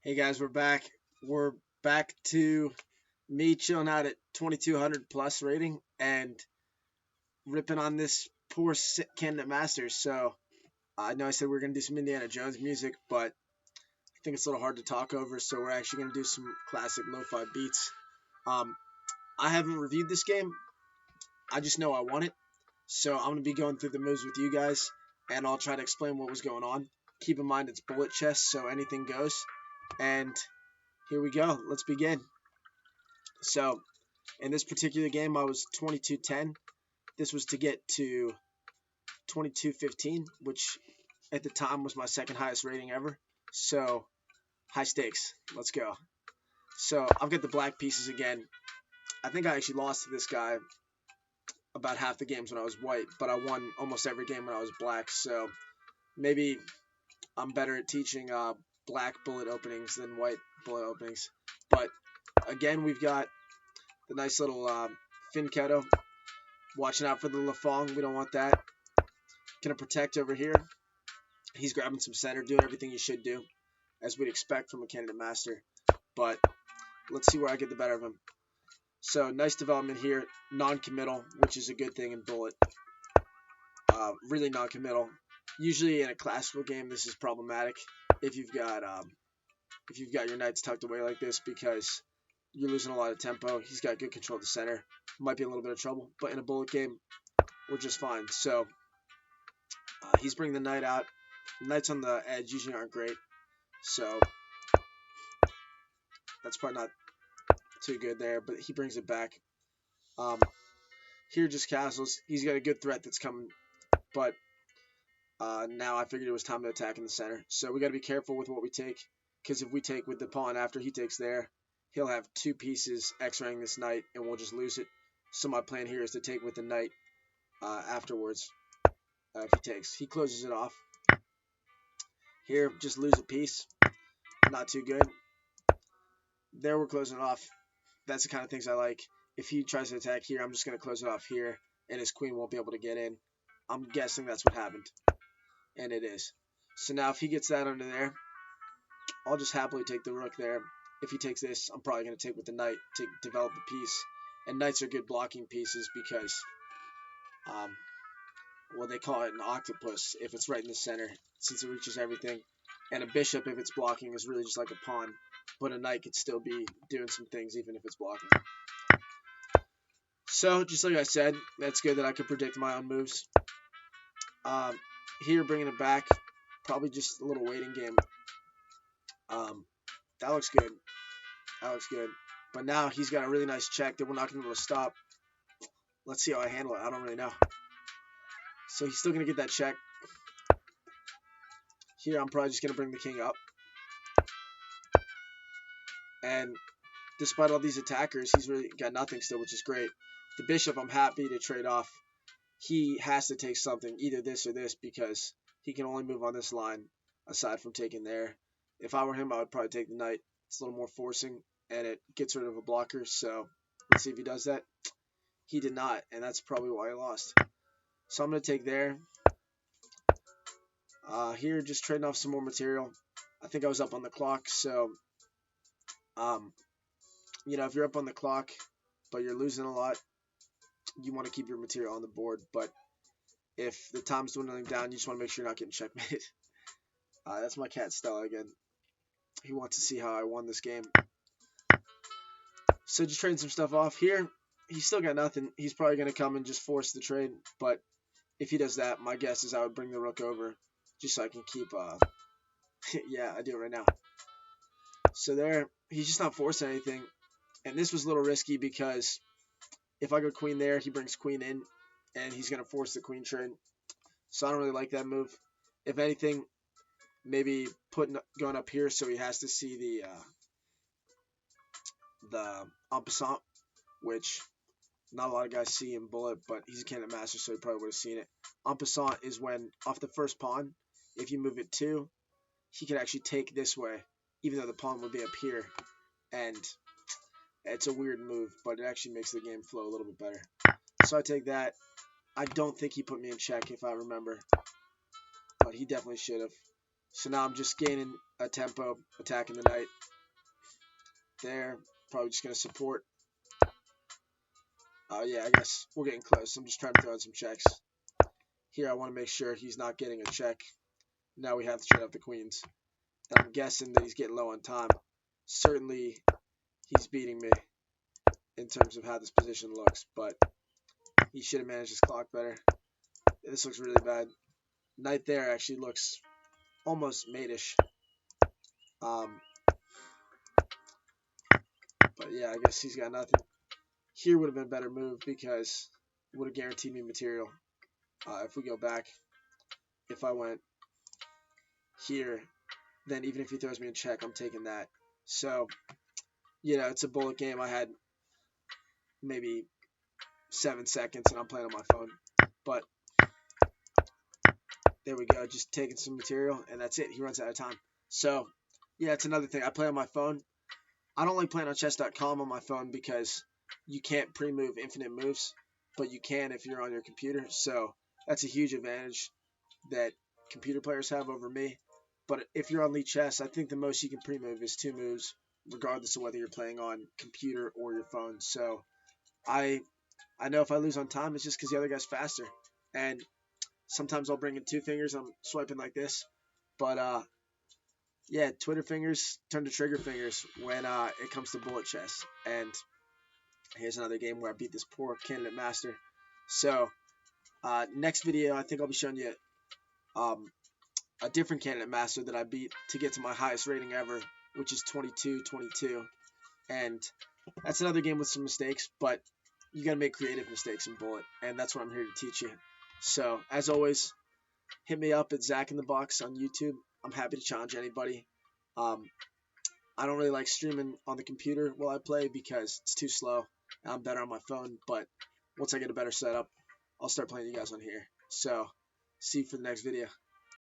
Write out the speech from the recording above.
Hey guys, we're back. We're back to me chilling out at 2200 plus rating and ripping on this poor Canada Masters. So I know I said we are gonna do some Indiana Jones music, but I think it's a little hard to talk over. So we're actually gonna do some classic lo-fi beats. Um, I haven't reviewed this game. I just know I want it. So I'm gonna be going through the moves with you guys, and I'll try to explain what was going on. Keep in mind it's bullet chess, so anything goes. And here we go. Let's begin. So in this particular game, I was 22-10. This was to get to 22-15, which at the time was my second highest rating ever. So high stakes. Let's go. So I've got the black pieces again. I think I actually lost to this guy about half the games when I was white, but I won almost every game when I was black. So maybe I'm better at teaching black bullet openings than white bullet openings. But again, we've got the nice little Finchetto. Watching out for the Lafong. We don't want that. Gonna protect over here. He's grabbing some center, doing everything he should do, as we'd expect from a Canada Master. But let's see where I get the better of him. So nice development here. Non-committal, which is a good thing in bullet. Really non-committal. Usually in a classical game, this is problematic if you've got your knights tucked away like this because you're losing a lot of tempo. He's got good control of the center. Might be a little bit of trouble, but in a bullet game, we're just fine. So he's bringing the knight out. Knights on the edge usually aren't great, so that's probably not too good there. But he brings it back. Um, Here just castles. He's got a good threat that's coming, but now I figured it was time to attack in the center. So we got to be careful with what we take, because if we take with the pawn after he takes there, he'll have two pieces X-raying this knight, and we'll just lose it. So my plan here is to take with the knight afterwards. If he takes, he closes it off. Here, just lose a piece. Not too good. There we're closing it off. That's the kind of things I like. If he tries to attack here, I'm just going to close it off here, and his queen won't be able to get in. I'm guessing that's what happened, and it is. So now if he gets that under there, I'll just happily take the rook there. If he takes this, I'm probably going to take with the knight to develop the piece. And knights are good blocking pieces because, well, they call it an octopus if it's right in the center, since it reaches everything. And a bishop, if it's blocking, is really just like a pawn. But a knight could still be doing some things even if it's blocking. So, just like I said, that's good that I could predict my own moves. Here, bringing it back, probably just a little waiting game. That looks good. That looks good. But now he's got a really nice check that we're not going to be able to stop. Let's see how I handle it. I don't really know. So he's still going to get that check. Here, I'm probably just going to bring the king up. And despite all these attackers, he's really got nothing still, which is great. The bishop, I'm happy to trade off. He has to take something, either this or this, because he can only move on this line aside from taking there. If I were him, I would probably take the knight. It's a little more forcing, and it gets rid of a blocker. So let's see if he does that. He did not, and that's probably why he lost. So I'm going to take there. Here, just trading off some more material. I think I was up on the clock, so if you're up on the clock, but you're losing a lot, you want to keep your material on the board. But if the time's dwindling down, you just want to make sure you're not getting checkmated. That's my cat Stella again. He wants to see how I won this game. So just trading some stuff off here. He's still got nothing. He's probably going to come and just force the trade. But if he does that, my guess is I would bring the rook over just so I can keep... yeah, I do it right now. So there, he's just not forcing anything. And this was a little risky because if I go queen there, he brings queen in, and he's going to force the queen trade. So I don't really like that move. If anything, maybe going up here so he has to see the en passant, which not a lot of guys see in bullet, but he's a Canada Master, so he probably would have seen it. En passant is when, off the first pawn, if you move it 2, he can actually take this way, even though the pawn would be up here. And it's a weird move, but it actually makes the game flow a little bit better. So I take that. I don't think he put me in check, if I remember, but he definitely should have. So now I'm just gaining a tempo, attacking the knight. There, probably just going to support. Yeah, I guess we're getting close. I'm just trying to throw in some checks. Here I want to make sure he's not getting a check. Now we have to trade off the queens. And I'm guessing that he's getting low on time. Certainly he's beating me in terms of how this position looks, but he should have managed his clock better. This looks really bad. Knight there actually looks almost mate-ish. But yeah, I guess he's got nothing. Here would have been a better move because it would have guaranteed me material. If we go back, if I went here, then even if he throws me in check, I'm taking that. So, it's a bullet game. I had maybe 7 seconds and I'm playing on my phone. But there we go, just taking some material, and that's it. He runs out of time. So, yeah, it's another thing. I play on my phone. I don't like playing on chess.com on my phone because you can't pre-move infinite moves, but you can if you're on your computer. So that's a huge advantage that computer players have over me. But if you're on Lichess, I think the most you can pre-move is 2 moves, regardless of whether you're playing on computer or your phone. So I know if I lose on time, it's just because the other guy's faster. And sometimes I'll bring in 2 fingers. I'm swiping like this. But yeah, Twitter fingers turn to trigger fingers when it comes to bullet chess. And here's another game where I beat this poor candidate master. So next video, I think I'll be showing you a different candidate master that I beat to get to my highest rating ever, which is 22-22. And that's another game with some mistakes, but you got to make creative mistakes in bullet, and that's what I'm here to teach you. So as always, hit me up at Zach in the Box on YouTube. I'm happy to challenge anybody. I don't really like streaming on the computer while I play because it's too slow. I'm better on my phone, but once I get a better setup, I'll start playing you guys on here. So, see you for the next video.